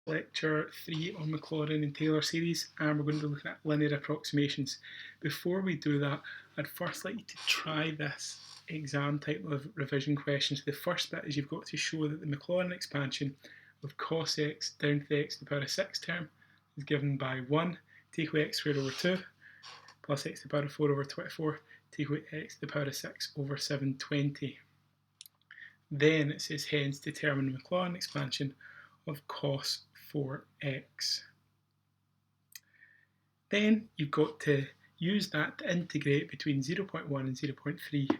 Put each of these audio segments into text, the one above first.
lecture 3 on Maclaurin and Taylor series, and we're going to be looking at linear approximations. Before we do that, I'd first like you to try this exam type of revision questions. The first bit is you've got to show that the Maclaurin expansion of cos x down to the x to the power of 6 term is given by 1, take away x squared over 2, plus x to the power of 4 over 24, take away x to the power of 6 over 720. Then it says hence determine the Maclaurin expansion of cos 4x. Then you've got to use that to integrate between 0.1 and 0.3,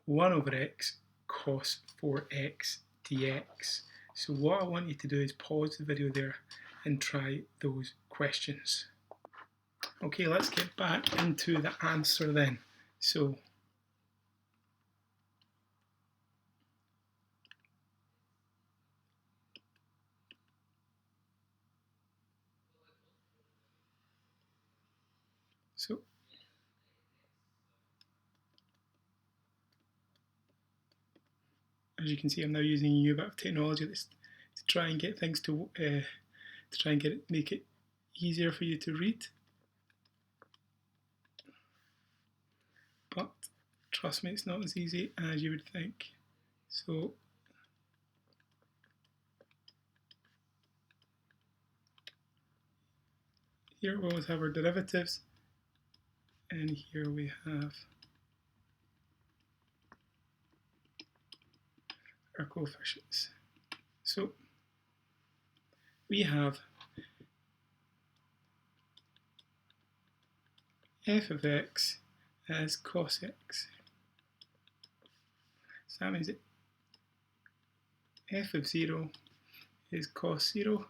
1 over x cos 4x dx. So what I want you to do is pause the video there and try those questions. Okay, let's get back into the answer then. So as you can see, I'm now using a new bit of technology to try and get things to try and make it easier for you to read. But trust me, it's not as easy as you would think. So here we always have our derivatives, and here we have our coefficients. So we have f of x as cos x. So that means that f of 0 is cos 0,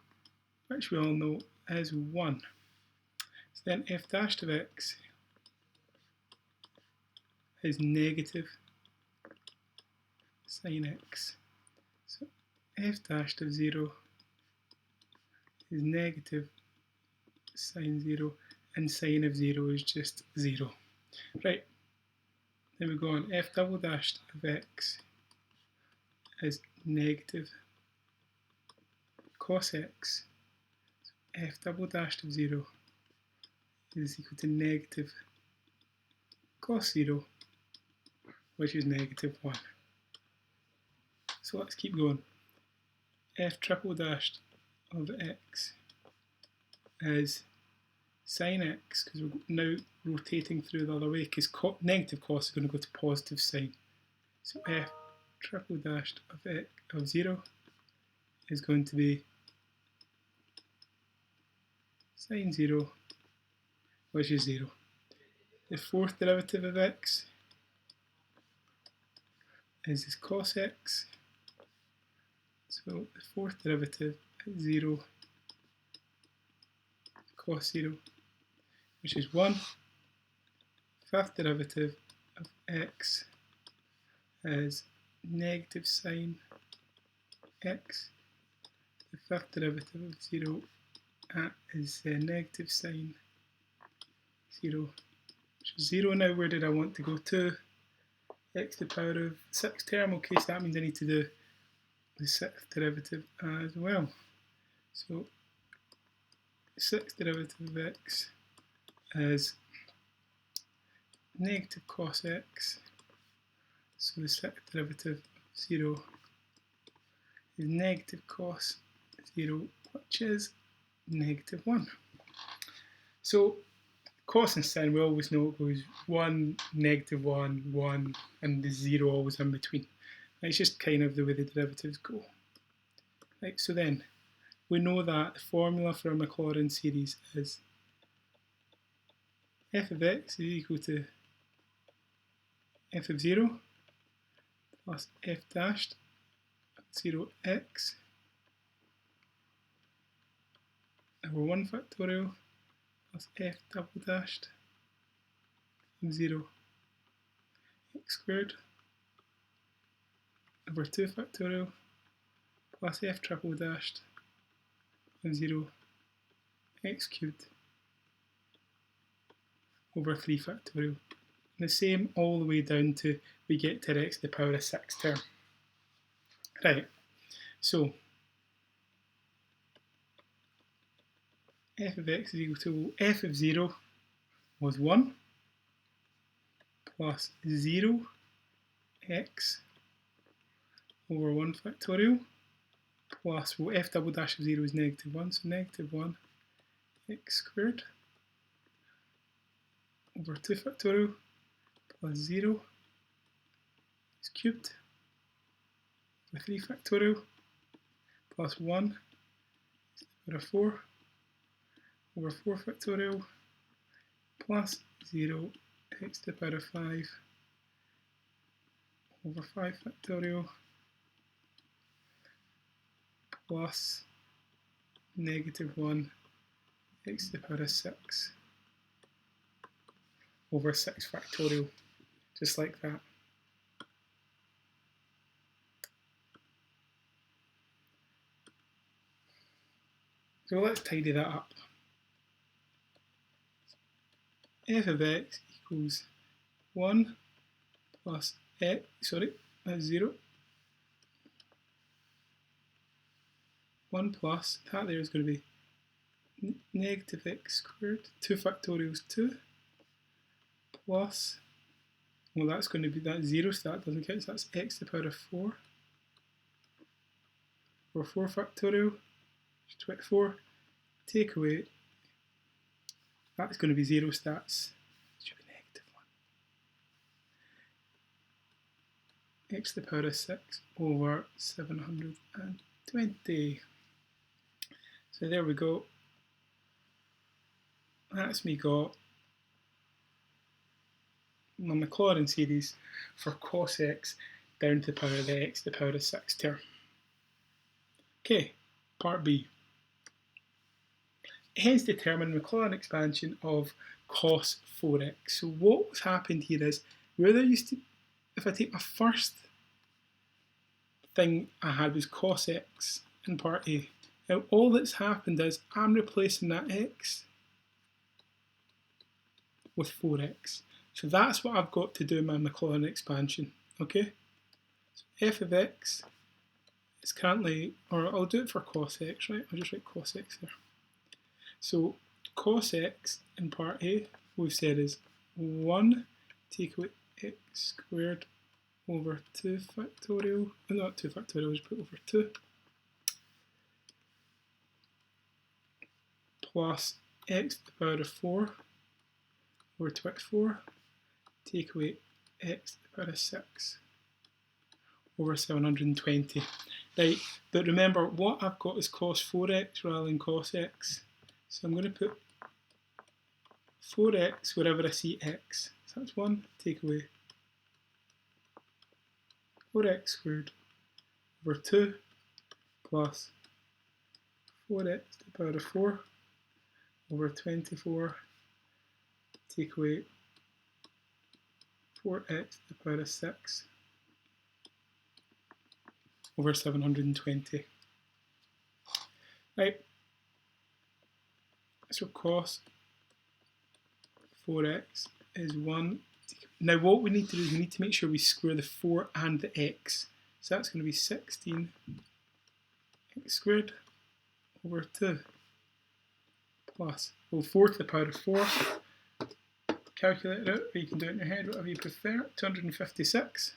which we all know is 1. So then f dashed of x is negative sine x. So f dashed of 0 is negative sine 0, and sine of 0 is just 0. Right, then we go on. F double dashed of x is negative cos x. So f double dashed of 0 is equal to negative cos 0, which is negative 1. So let's keep going. F triple dashed of x is sine x, because we're now rotating through the other way, because negative cos is going to go to positive sine. So f triple dashed of 0 is going to be sine 0, which is 0. The fourth derivative of x is this cos x. So the fourth derivative is 0 cos 0, which is 1. Fifth derivative of x is negative sine x. The fifth derivative of 0 is negative sine 0, which is 0. Now where did I want to go to? X to the power of 6 term. Okay, so that means I need to do the sixth derivative as well. So the sixth derivative of x is negative cos x. So the sixth derivative of 0 is negative cos 0, which is negative 1. So cos and sin, we always know it goes 1, negative 1, 1, and the 0 always in between. It's just kind of the way the derivatives go. Right, so then we know that the formula for a Maclaurin series is f of x is equal to f of 0 plus f dashed of 0x over 1 factorial plus f double dashed of 0 x squared over 2 factorial plus f triple dashed of 0 x cubed over 3 factorial. And the same all the way down to we get to x to the power of 6 term. Right, so f of x is equal to, f of 0 was 1 plus 0 x over 1 factorial plus, well, f double dash of 0 is negative 1, so negative 1 x squared over 2 factorial plus 0 is cubed over 3 factorial plus 1 is to the power of 4 over 4 factorial plus 0 x to the power of 5 over 5 factorial plus negative 1 x to the power of 6 over 6 factorial, just like that. So let's tidy that up. F of x equals 1 plus x, that's 0. 1 plus, that there is going to be negative x squared, 2 factorial is 2, plus, well that's going to be that 0, so that doesn't count, so that's x to the power of 4 over 4 factorial, 24, take away, that's going to be 0, so that should be negative 1. X to the power of 6 over 720. So there we go. That's me got my Maclaurin series for cos x down to the power of the x to the power of 6 term. Okay, part B. Hence determine Maclaurin expansion of cos 4x. So what's happened here is, where there used to, if I take my first thing I had was cos x in part A. Now all that's happened is I'm replacing that x with 4x. So that's what I've got to do in my Maclaurin expansion. Okay? So f of x is currently, or I'll do it for cos x, right? I'll just write cos x there. So cos x in part A, we've said is 1 take away x squared over 2 factorial, not 2 factorial, just put over 2, plus x to the power of 4 over 24, take away x to the power of 6 over 720. Right, but remember what I've got is cos 4x rather than cos x. So I'm going to put 4x wherever I see x. So that's 1, take away 4x squared over 2 plus 4x to the power of 4 over 24, take away 4x to the power of 6 over 720. Right, so cos 4x is 1. Now what we need to do is we need to make sure we square the 4 and the x. So that's going to be 16 x squared over 2 plus, well, 4 to the power of 4. Calculate it out, or you can do it in your head, whatever you prefer. 256.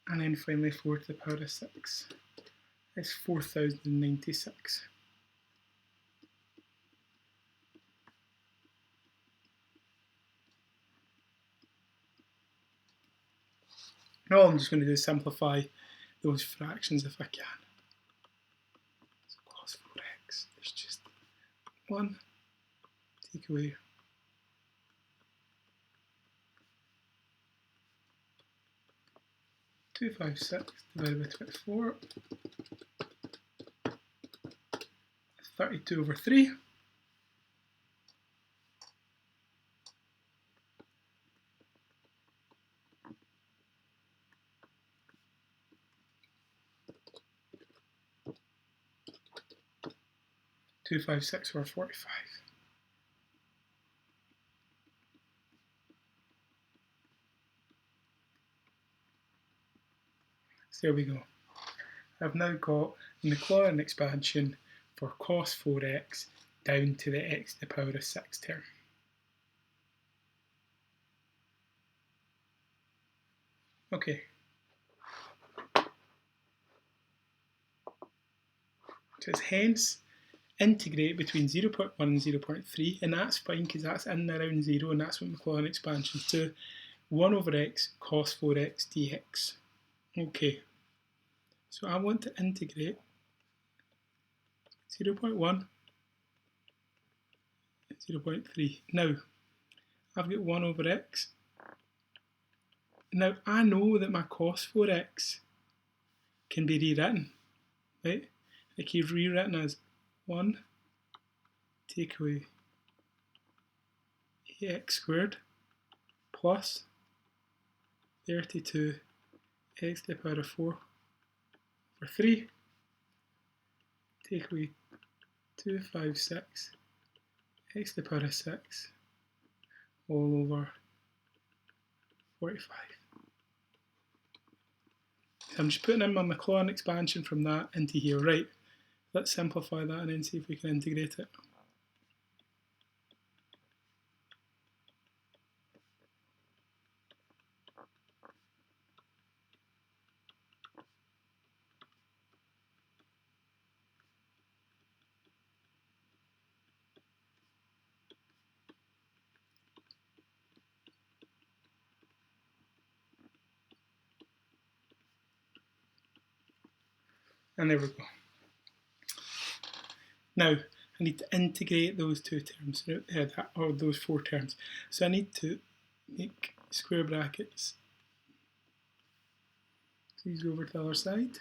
And then finally 4 to the power of 6 is 4096. Now all I'm just going to do is simplify those fractions if I can. So cos 4x is just 1, take away 256 divided by 24, 32 over 3. Two, 5, 6 over 45. there we go. I've now got the Maclaurin expansion for cos 4x down to the x to the power of 6 term. Okay. So it's hence integrate between 0.1 and 0.3, and that's fine because that's in and around 0, and that's what Maclaurin expansions do. 1 over x cos 4x dx. Okay. So I want to integrate 0.1 and 0.3. Now, I've got 1 over x. Now, I know that my cos 4x can be rewritten, right? It can be rewritten as 1 take away x squared plus 32 x to the power of 4 over 3 take away 256 x to the power of 6 all over 45. So I'm just putting in my Maclaurin expansion from that into here. Right, let's simplify that and then see if we can integrate it. And there we go. Now, I need to integrate those two terms, or those 4 terms. So I need to make square brackets. These go over to the other side.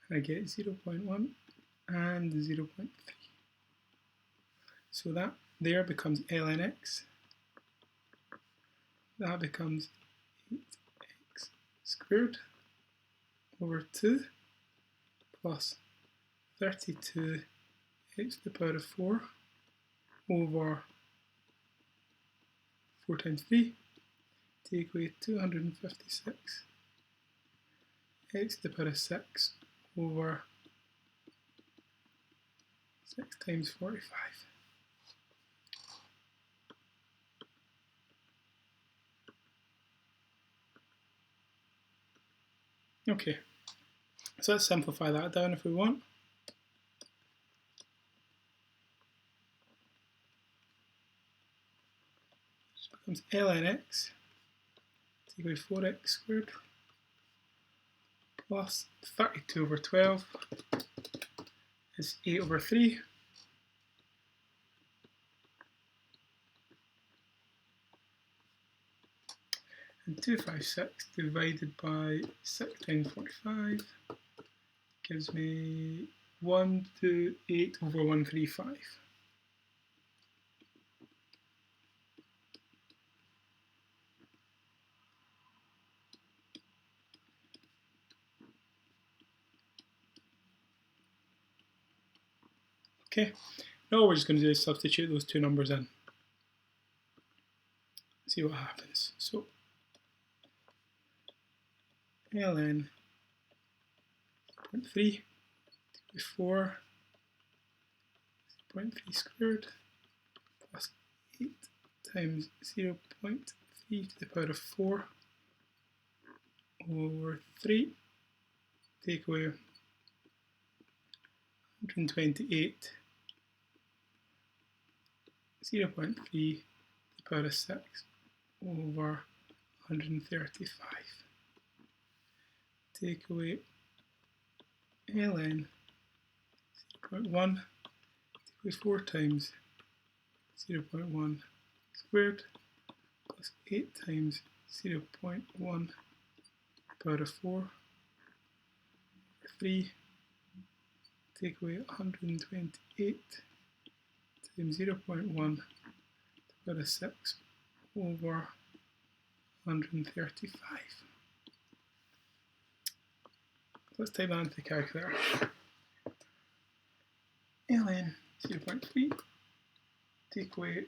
And I get 0.1 and 0.3. So that there becomes ln x. That becomes 8x squared over 2 plus 32 x to the power of 4 over 4 times 3, take away 256 x to the power of 6 over 6 times 45. Okay, so let's simplify that down if we want. So it becomes ln x, take away 4x squared, plus 32 over 12 is 8 over 3. And 256 divided by 6 times 45 gives me 128 over 135. Okay, now what we're just going to do is substitute those two numbers in. See what happens. So ln 0.3 4 0.3 squared plus 8 times 0.3 to the power of 4 over 3, take away 128 0.3 to the power of 6 over 135. Take away ln 0.1, take away 4 times 0.1 squared plus 8 times 0.1 power of 4 over 3, take away 128 times 0.1 power of 6 over 135. Let's type that into the calculator. ln 0.3 take away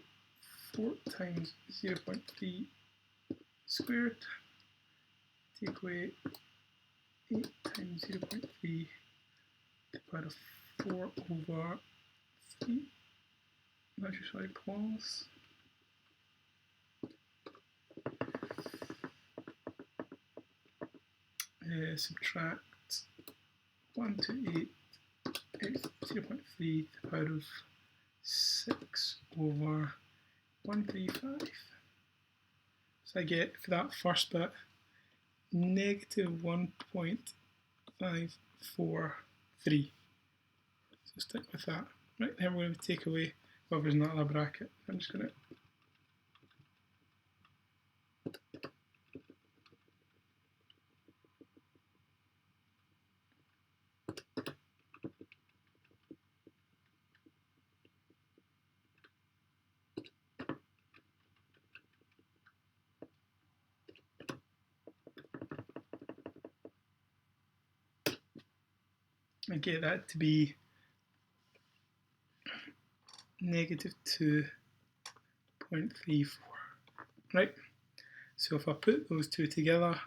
4 times 0.3 squared, take away 8 times 0.3 to the power of 4 over 3. That's usually plus. Subtract 128 x 0.3 to the power of 6 over 135. So I get, for that first bit, negative 1.543. So stick with that. Right, then we're going to take away whatever's in that other bracket. I'm just going to get that to be negative 2.34. Right, so if I put those two together,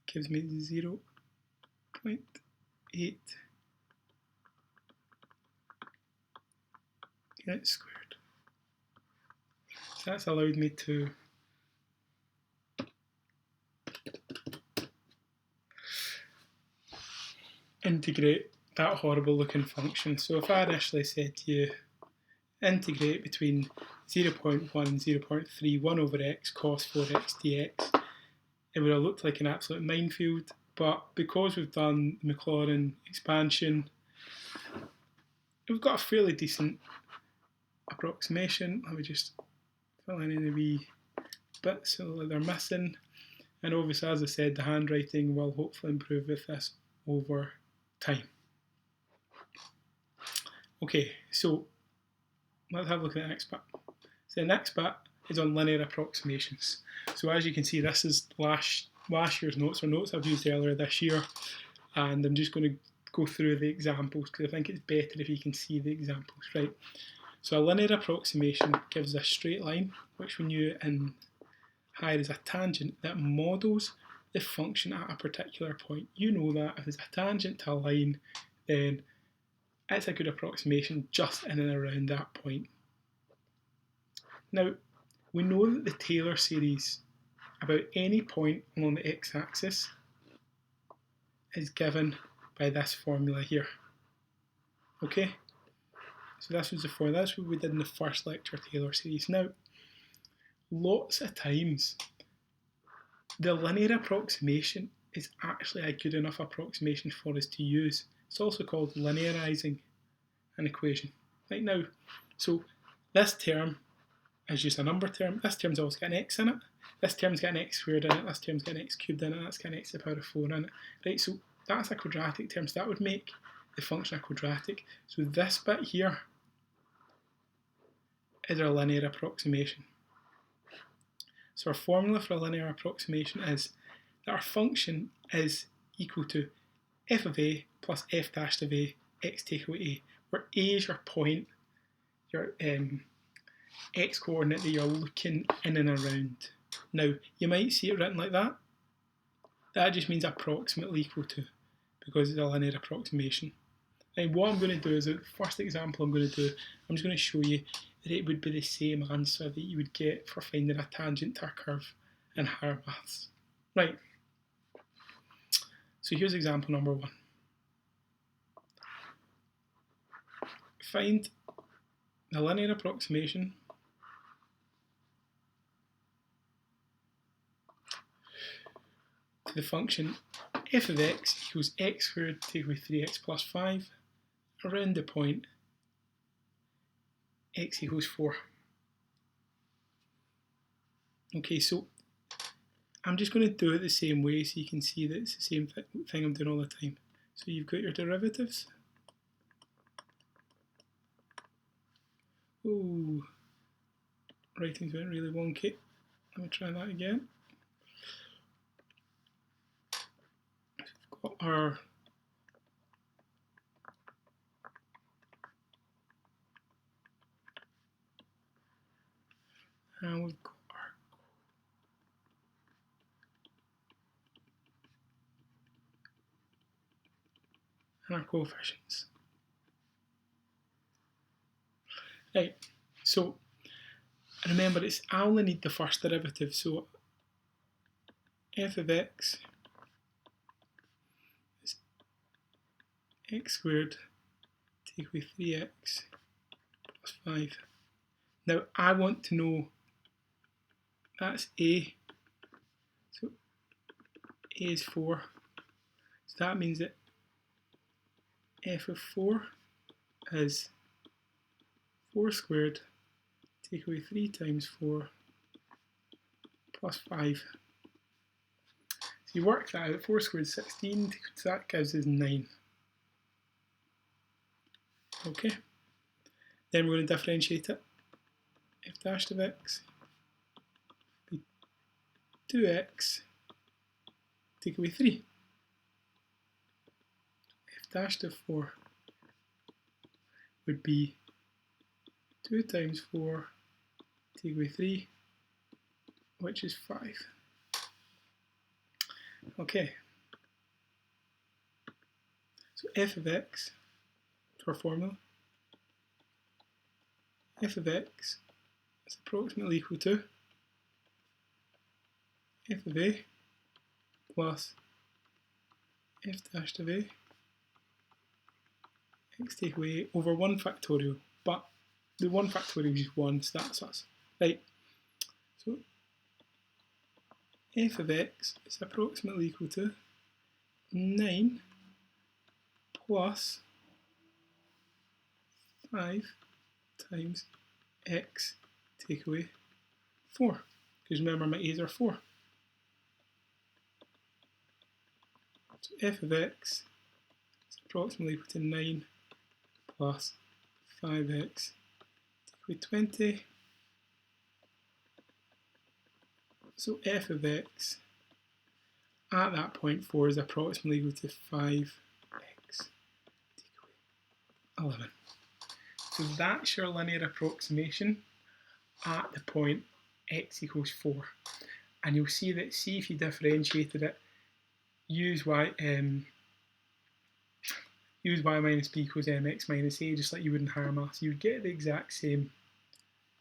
it gives me 0.8 units squared. So that's allowed me to integrate that horrible looking function. So if I initially said to you, integrate between 0.1 and 0.31 over x cos 4x dx, it would have looked like an absolute minefield, but because we've done the Maclaurin expansion, we've got a fairly decent approximation. Let me just fill in any wee bits that they're missing. And obviously, as I said, the handwriting will hopefully improve with this over time. Okay, so let's have a look at the next bit. So the next bit is on linear approximations. So as you can see, this is last year's notes, or notes I've used earlier this year, and I'm just going to go through the examples because I think it's better if you can see the examples, right? So a linear approximation gives a straight line, which we knew in higher is a tangent that models the function at a particular point. You know that if it's a tangent to a line, then it's a good approximation just in and around that point. Now, we know that the Taylor series about any point along the x-axis is given by this formula here. Okay? So this was the formula. That's what we did in the first lecture, Taylor series. Now, lots of times, the linear approximation is actually a good enough approximation for us to use. It's also called linearizing an equation. Right now, so this term is just a number term. This term's always got an x in it. This term's got an x squared in it. This term's got an x cubed in it. That's got an x to the power of 4 in it. Right, so that's a quadratic term. So that would make the function a quadratic. So this bit here is our linear approximation. So our formula for a linear approximation is that our function is equal to f of a plus f dash of a x take away a, where a is your point, your x coordinate that you're looking in and around. Now, you might see it written like that. That just means approximately equal to, because it's a linear approximation. And what I'm going to do is, the first example I'm going to do, I'm just going to show you that it would be the same answer that you would get for finding a tangent to a curve in higher maths. Right. So here's example number 1. Find the linear approximation to the function f of x equals x squared take away 3x plus 5 around the point x equals 4. Okay, so I'm just going to do it the same way so you can see that it's the same thing I'm doing all the time. So you've got your derivatives. Oh, writing's went really wonky. Let me try that again. We've got our and we've got and our coefficients. Right, so remember I only need the first derivative, so f of x is x squared take away 3x plus 5. Now I want to know, that's a, so a is 4, so that means that f of 4 is 4 squared take away 3 times 4 plus 5. So you work that out, 4 squared is 16, so that gives us 9. Okay, then we're going to differentiate it. F dashed of x be 2x take away 3. F dashed of 4 would be 2 times 4 take away 3, which is 5. Okay, so f of x, to our formula, f of x is approximately equal to f of a plus f dashed of a x take away over 1 factorial, but the 1 factorial is just 1, so that's us. Right, so f of x is approximately equal to 9 plus 5 times x take away 4, because remember my a's are 4. So f of x is approximately equal to 9 plus 5x take away 20. So f of x at that point 4 is approximately equal to 5x take away 11. So that's your linear approximation at the point x equals 4. And you'll see that, see if you differentiated it, use y minus b equals mx minus a, just like you would in higher maths, you would get the exact same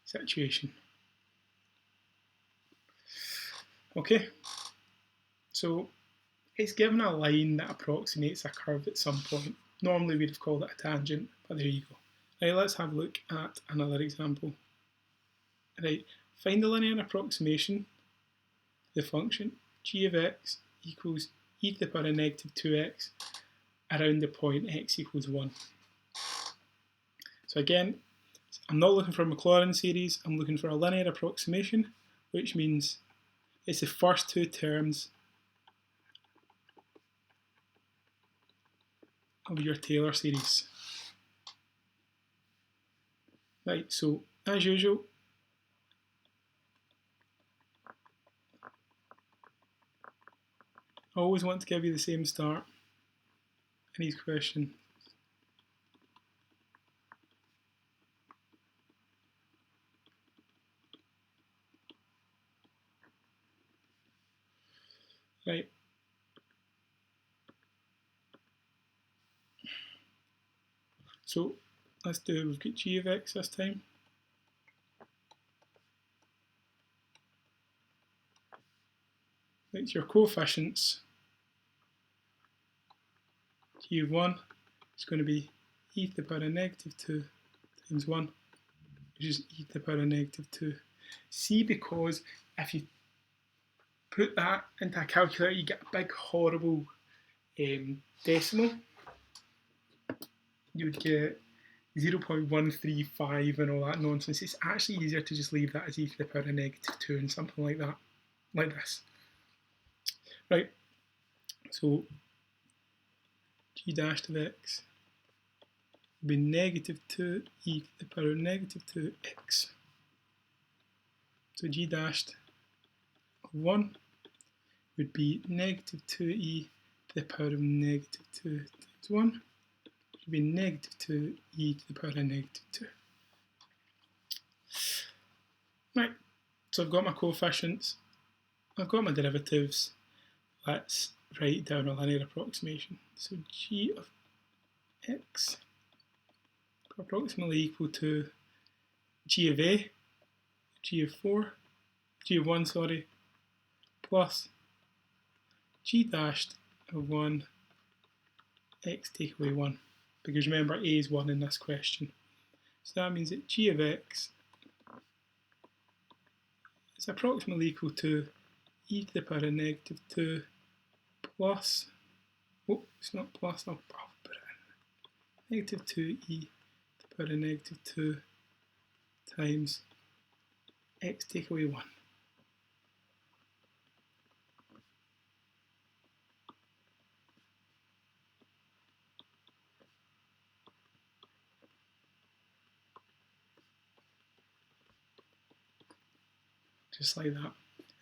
situation. Okay, so it's given a line that approximates a curve at some point. Normally we'd have called it a tangent, but there you go. Now let's have a look at another example. Right, find the linear approximation, the function g of x equals e to the power of negative 2x around the point x equals 1. So again, I'm not looking for a Maclaurin series, I'm looking for a linear approximation, which means it's the first two terms of your Taylor series. Right, so as usual, I always want to give you the same start in each question. Right. So let's do, we've got g of x this time. That's your coefficients. G of 1 is going to be e to the power of negative 2 times 1, which is e to the power of negative 2. See, because if you put that into a calculator, you get a big horrible decimal. You would get 0.135 and all that nonsense. It's actually easier to just leave that as e to the power of negative 2 and something like that, like this. Right, so g dashed of x would be negative 2 e to the power of negative 2x. So g dashed of 1 would be negative 2e to the power of negative 2 times 1, which would be negative 2e to the power of negative 2. Right, so I've got my coefficients, I've got my derivatives. Let's write down a linear approximation. So g of x approximately equal to g of a, g of 1, sorry, plus g dashed of 1, x take away 1. Because remember, a is 1 in this question. So that means that g of x is approximately equal to e to the power of negative 2 plus, oh, it's not plus, I'll put it in, negative 2 e to the power of negative 2 times x take away 1. Just like that.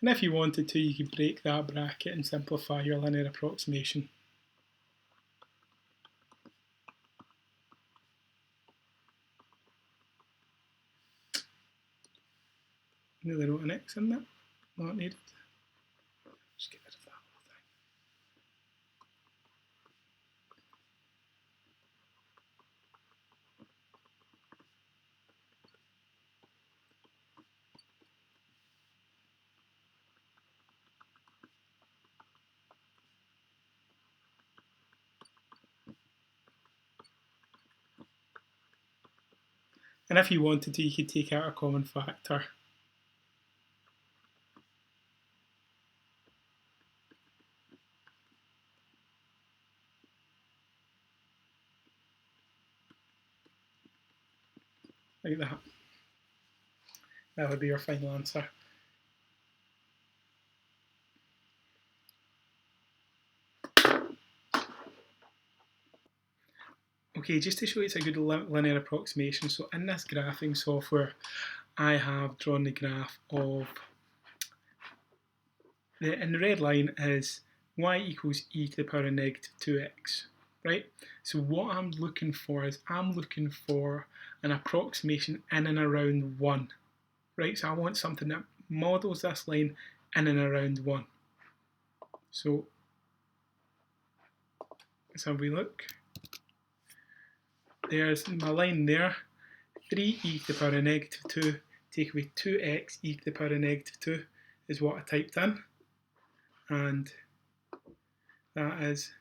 And if you wanted to, you could break that bracket and simplify your linear approximation. Nearly wrote an x in there, not needed. Just get rid of that whole thing. And if you wanted to, you could take out a common factor. Like that. That would be your final answer. Okay, just to show you it's a good linear approximation, so in this graphing software, I have drawn the graph of, and the red line is y equals e to the power of negative 2x, right? So what I'm looking for is I'm looking for an approximation in and around 1, right? So I want something that models this line in and around 1. So let's have a look. There's my line there, 3e to the power of negative 2, take away 2x e to the power of negative 2 is what I typed in. And that is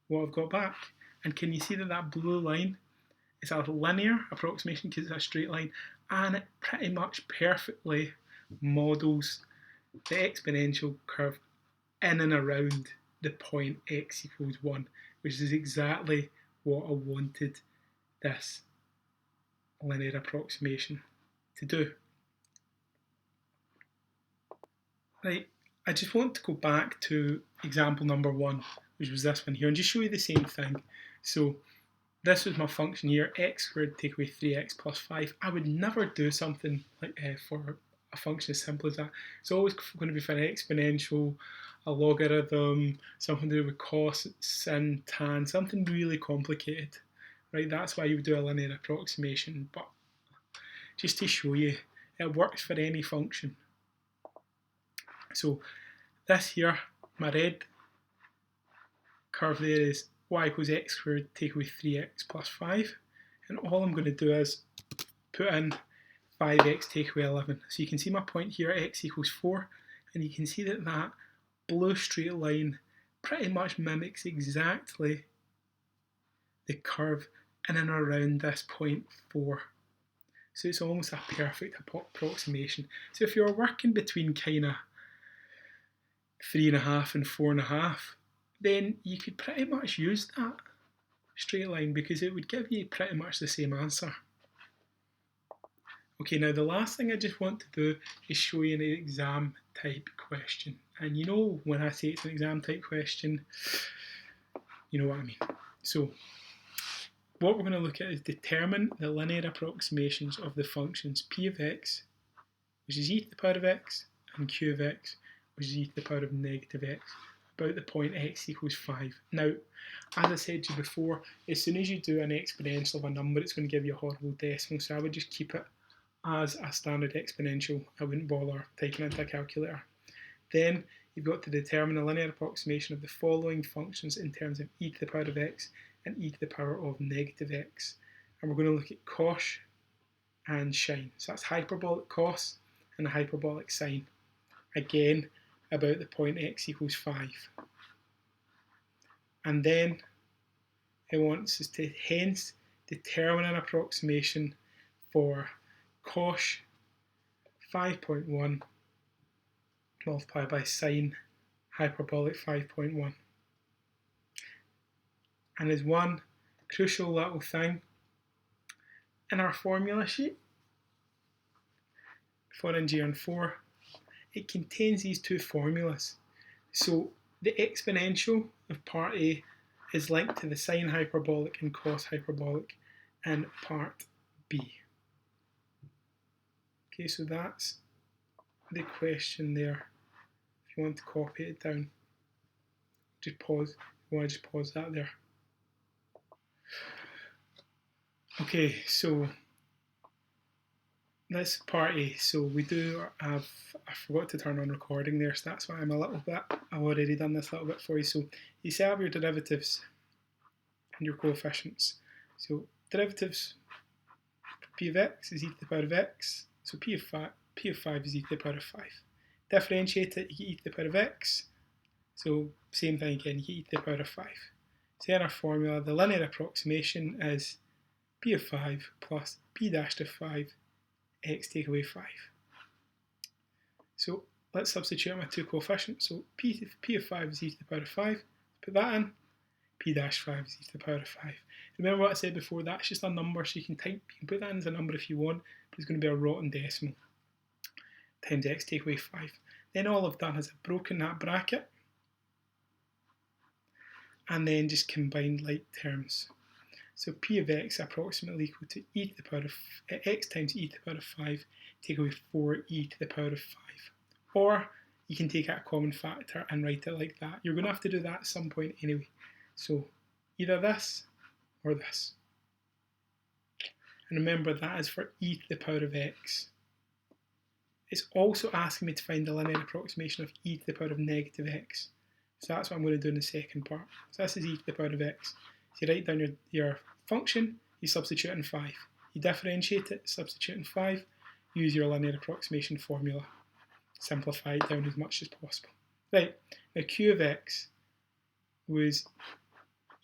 what I've got back. And can you see that that blue line is a linear approximation because it's a straight line, and it pretty much perfectly models the exponential curve in and around the point x equals 1, which is exactly what I wanted this linear approximation to do. Right, I just want to go back to example number 1, which was this one here, and just show you the same thing. So this was my function here, x squared take away 3x plus 5. I would never do something like for a function as simple as that. It's always going to be for an exponential, a logarithm, something to do with cos, sin, tan, something really complicated. Right, that's why you would do a linear approximation, but just to show you, it works for any function. So this here, my red curve there is y equals x squared take away 3x plus 5, and all I'm going to do is put in 5x take away 11. So you can see my point here, x equals 4, and you can see that that blue straight line pretty much mimics exactly the curve in and around this point 4. So it's almost a perfect approximation. So if you're working between kind of 3.5 and 4.5, then you could pretty much use that straight line because it would give you pretty much the same answer. Okay, now the last thing I just want to do is show you an exam type question. And you know when I say it's an exam type question, you know what I mean. So what we're going to look at is determine the linear approximations of the functions p of x, which is e to the power of x, and q of x, which is e to the power of negative x, about the point x equals 5. Now, as I said to you before, as soon as you do an exponential of a number, it's going to give you a horrible decimal, so I would just keep it as a standard exponential. I wouldn't bother typing it into a calculator. Then you've got to determine a linear approximation of the following functions in terms of e to the power of x and e to the power of negative x. And we're going to look at cos and sine. So that's hyperbolic cos and a hyperbolic sine. Again, about the point x equals 5. And then it wants us to hence determine an approximation for cos 5.1 multiplied by sine hyperbolic 5.1. And there's one crucial little thing in our formula sheet for in GN4. It contains these two formulas. So the exponential of part A is linked to the sine hyperbolic and cos hyperbolic in part B. Okay, so that's the question there. If you want to copy it down, just pause. You want to just pause that there. Okay, so that's part A. So we do have, I forgot to turn on recording there, so that's why I'm a little bit, I've already done this a little bit for you. So you set up your derivatives and your coefficients. So derivatives, p of x is e to the power of x. So p of 5 is e to the power of 5. Differentiate it, you get e to the power of x. So same thing again, you get e to the power of 5. So in our formula, the linear approximation is p of 5 plus p dashed of 5 x take away 5. So let's substitute my two coefficients. So p of 5 is e to the power of 5. Put that in. P dash 5 is e to the power of 5. Remember what I said before, that's just a number, so you can put that in as a number if you want, but it's going to be a rotten decimal times x take away 5. Then all I've done is I've broken that bracket and then just combined like terms. So p of x approximately equal to e to the power of x times e to the power of 5 take away 4e to the power of 5. Or you can take out a common factor and write it like that. You're going to have to do that at some point anyway. So either this or this. And remember, that is for e to the power of x. It's also asking me to find the linear approximation of e to the power of negative x. So that's what I'm going to do in the second part. So this is e to the power of x. So you write down your function, you substitute in 5. You differentiate it, substitute in 5, use your linear approximation formula. Simplify it down as much as possible. Right, now q of x was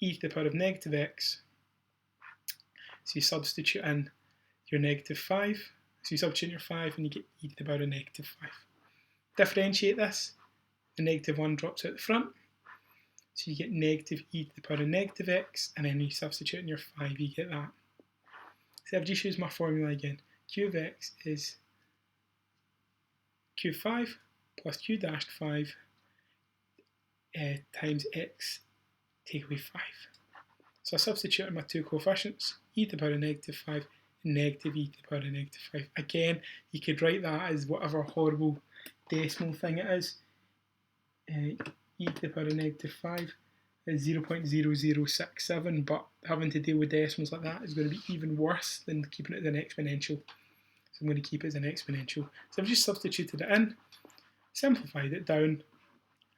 e to the power of negative x. So you substitute in your negative 5. So you substitute in your 5 and you get e to the power of negative 5. Differentiate this, the negative 1 drops out the front. So you get negative e to the power of negative x, and then you substitute in your 5, you get that. So I've just used my formula again. Q of x is q of 5 plus q dashed 5 times x take away 5. So I substitute in my two coefficients, e to the power of negative 5 and negative e to the power of negative 5. Again, you could write that as whatever horrible decimal thing it is. E to the power of negative 5 is 0.0067, but having to deal with decimals like that is going to be even worse than keeping it as an exponential. So I'm going to keep it as an exponential. So I've just substituted it in, simplified it down,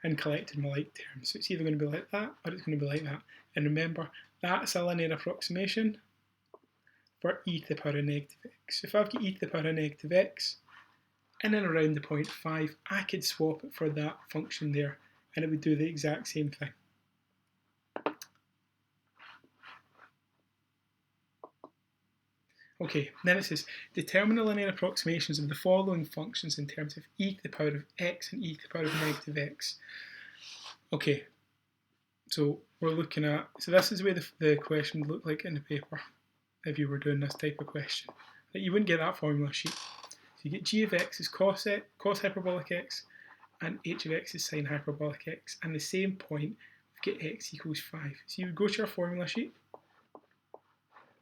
and collected my like terms. So it's either going to be like that or it's going to be like that. And remember, that's a linear approximation for e to the power of negative x. So if I've got e to the power of negative x, in and around the point 5, I could swap it for that function there, and it would do the exact same thing. Okay, then it says, determine the linear approximations of the following functions in terms of e to the power of x and e to the power of negative x. Okay, so we're looking at, so this is the way the question would look like in the paper if you were doing this type of question. But you wouldn't get that formula sheet. So you get g of x is cos hyperbolic x, and h of x is sine hyperbolic x, and the same point, we get x equals 5. So you would go to your formula sheet,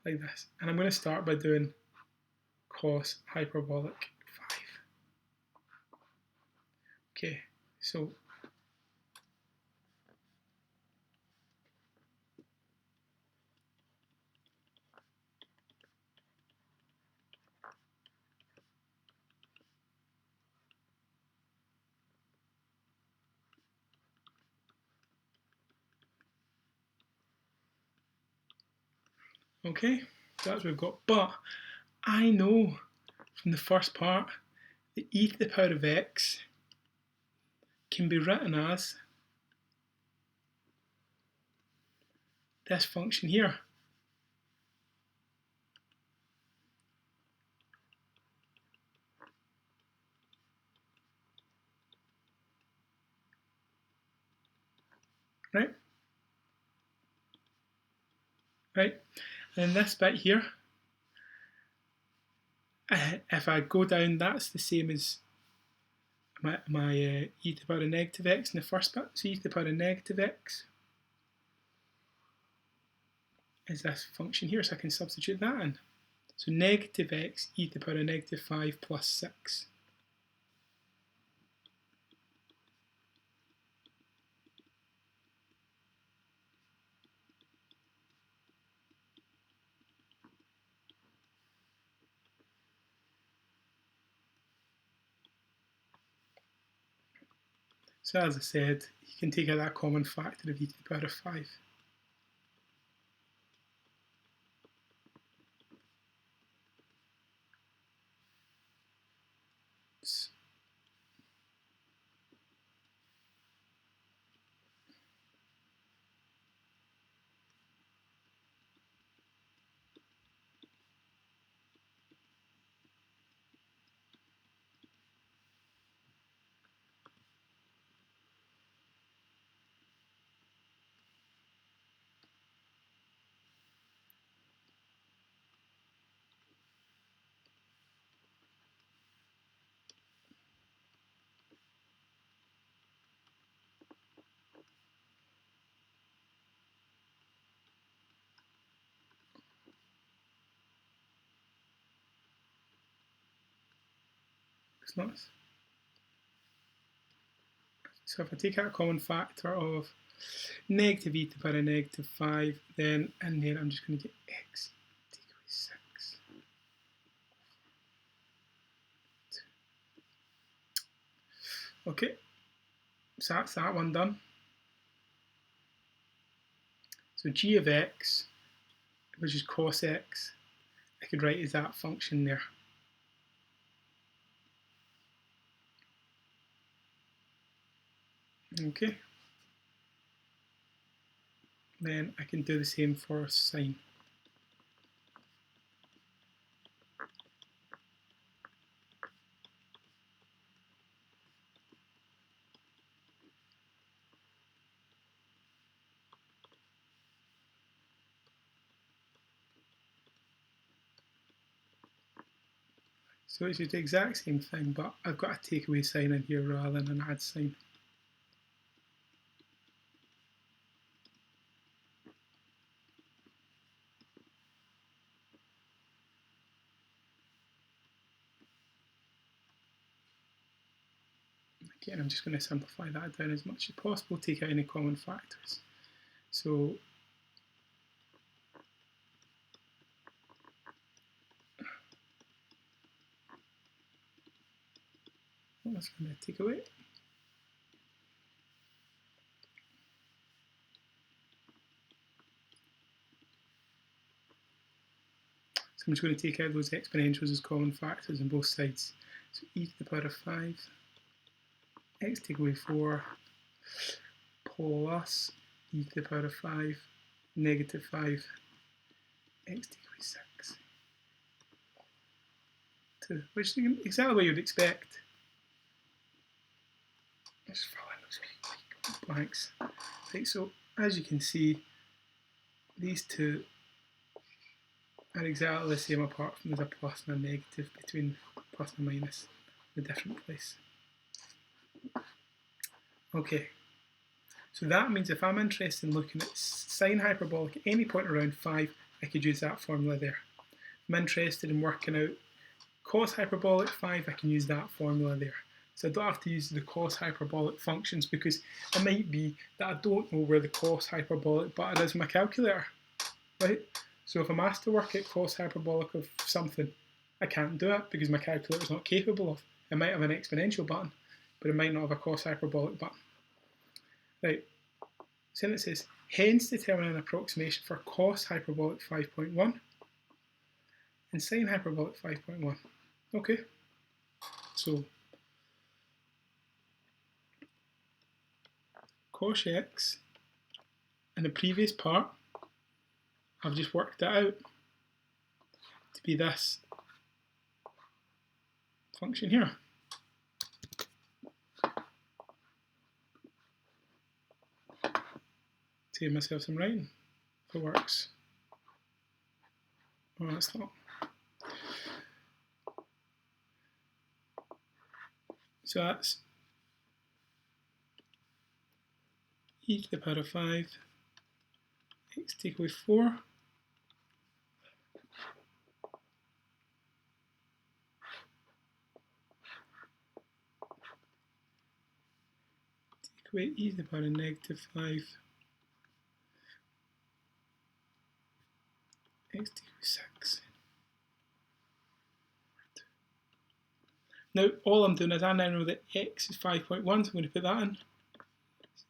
like this. And I'm going to start by doing cos hyperbolic 5. Okay, so Okay, so that's what we've got. But I know from the first part that e to the power of x can be written as this function here. Right? Right? And this bit here, if I go down, that's the same as my e to the power of negative x in the first bit. So e to the power of negative x is this function here, so I can substitute that in. So negative x e to the power of negative 5 plus 6. So as I said, you can take out that common factor of e to the power of 5. It's not. So if I take out a common factor of negative e to the power of negative 5, then in there I'm just going to get x take away 6. Okay, so that's that one done. So g of x, which is cos x, I could write as that function there. Okay. Then I can do the same for sine. So it's just the exact same thing, but I've got a take away sign in here rather than an add sign. Again, I'm just going to simplify that down as much as possible, take out any common factors. So that's going to take away. So I'm just going to take out those exponentials as common factors on both sides. So e to the power of 5, x take away 4, plus e to the power of 5, negative 5, x take away 6. Which is exactly what you'd expect. Just fill in those blanks. Right, so as you can see, these two are exactly the same apart from there's a plus and a negative between plus and minus in a different place. Okay, so that means if I'm interested in looking at sine hyperbolic at any point around 5, I could use that formula there. If I'm interested in working out cos hyperbolic 5, I can use that formula there. So I don't have to use the cos hyperbolic functions because it might be that I don't know where the cos hyperbolic button is in my calculator, right? So if I'm asked to work out cos hyperbolic of something, I can't do it because my calculator is not capable of. It might have an exponential button, but it might not have a cos hyperbolic button. Right, so then it says Hence determine an approximation for cos hyperbolic 5.1 and sine hyperbolic 5.1. Okay, so cos x in the previous part, I've just worked that out to be this function here. Save myself some writing if it works. Oh, that's not. So that's e to the power of 5 x take away 4 take away e to the power of negative 5 x take away 6. Now all I'm doing is I now know that x is 5.1, so I'm going to put that in.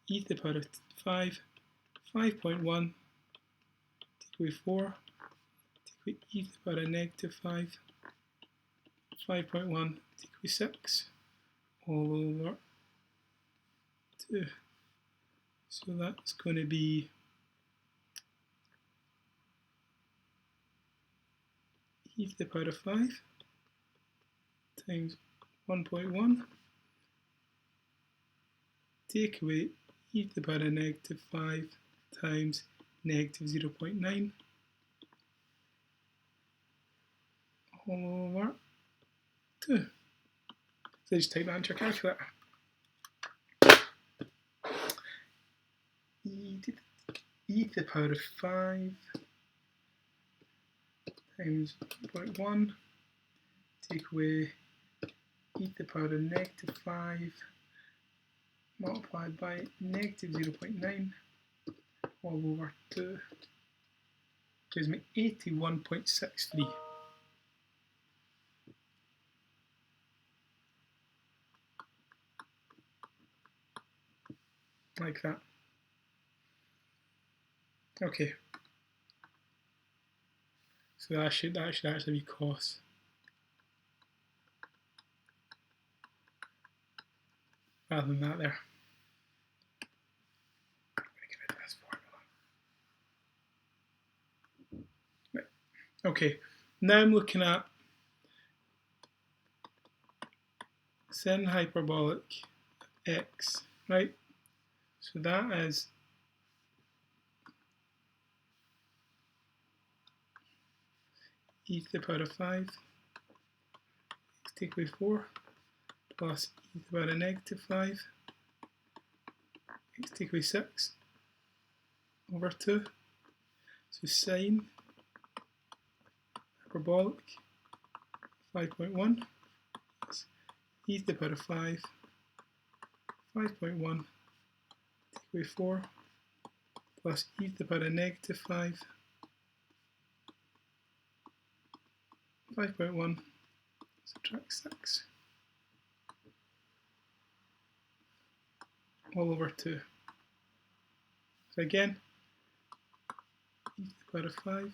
E to the power of 5, 5.1, take away 4, take away e to the power of negative 5, 5.1, take away 6, all over 2. So that's going to be e to the power of 5 times 1.1, take away e to the power of negative 5 times negative 0.9 all over 2. So just type that into your calculator. E to the power of 5 times 1.1, take away e to the power of negative 5 multiplied by negative 0.9 all over 2 gives me 81.63. Like that. Okay. So that should actually be cos. Rather than that there. I'm going to get rid of this formula. Right. Okay. Now I'm looking at sin hyperbolic x, right? So that is e to the power of 5 x take away 4 plus e to the power of negative 5 x take away 6 over 2. So sine hyperbolic 5.1 is e to the power of 5, 5.1 take away 4 plus e to the power of negative 5, 5.1 subtract 6 all over 2. So again, e to the power of 5,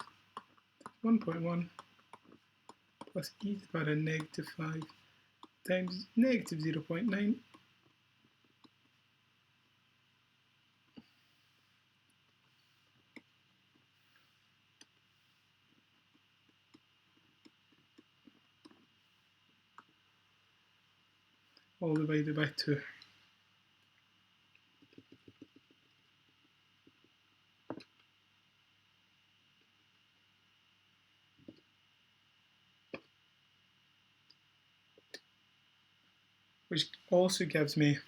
1.1 plus e to the power of negative 5 times negative 0.9 all divided by 2. Which also gives me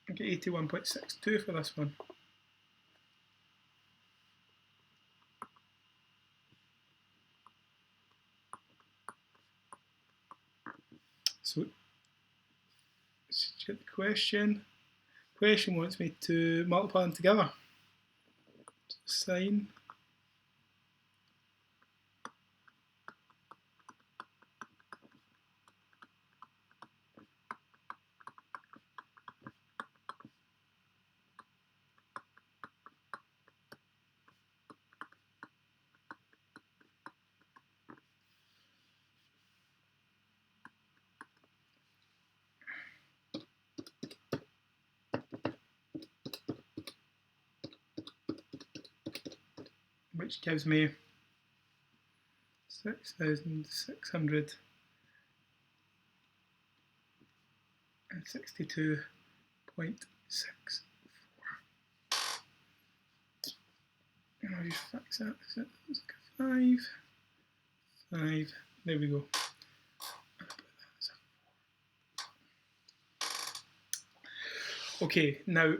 81.62 for this one. So let's get the question. Question wants me to multiply them together. So sine which gives me 6,662.64. I'll just fix that. It's like a 5, 5. There we go. Okay, now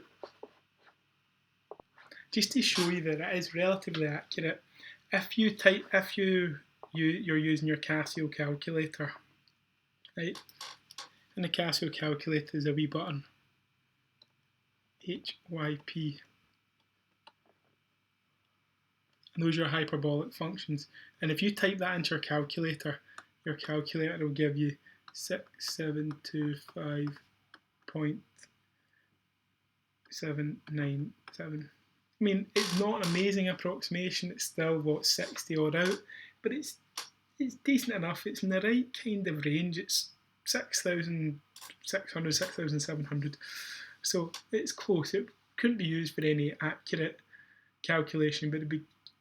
just to show you that it is relatively accurate, if you're using your Casio calculator, right? And the Casio calculator is a wee button, HYP. And those are your hyperbolic functions. And if you type that into your calculator will give you 6725.797. I mean, it's not an amazing approximation. It's still, what, 60 odd out, but it's decent enough. It's in the right kind of range. It's 6,600, 6,700. So it's close. It couldn't be used for any accurate calculation, but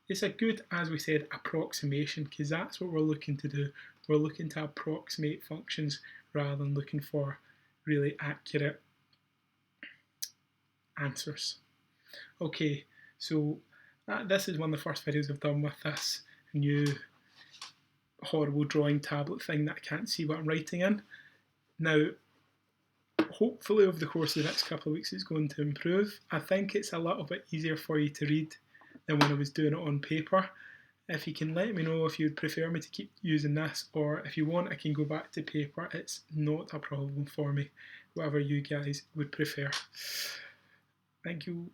it's a good, as we said, approximation, because that's what we're looking to do. We're looking to approximate functions rather than looking for really accurate answers. Okay, so this is one of the first videos I've done with this new horrible drawing tablet thing that I can't see what I'm writing in. Now, hopefully over the course of the next couple of weeks it's going to improve. I think it's a little bit easier for you to read than when I was doing it on paper. If you can let me know if you'd prefer me to keep using this, or if you want I can go back to paper. It's not a problem for me, whatever you guys would prefer. Thank you.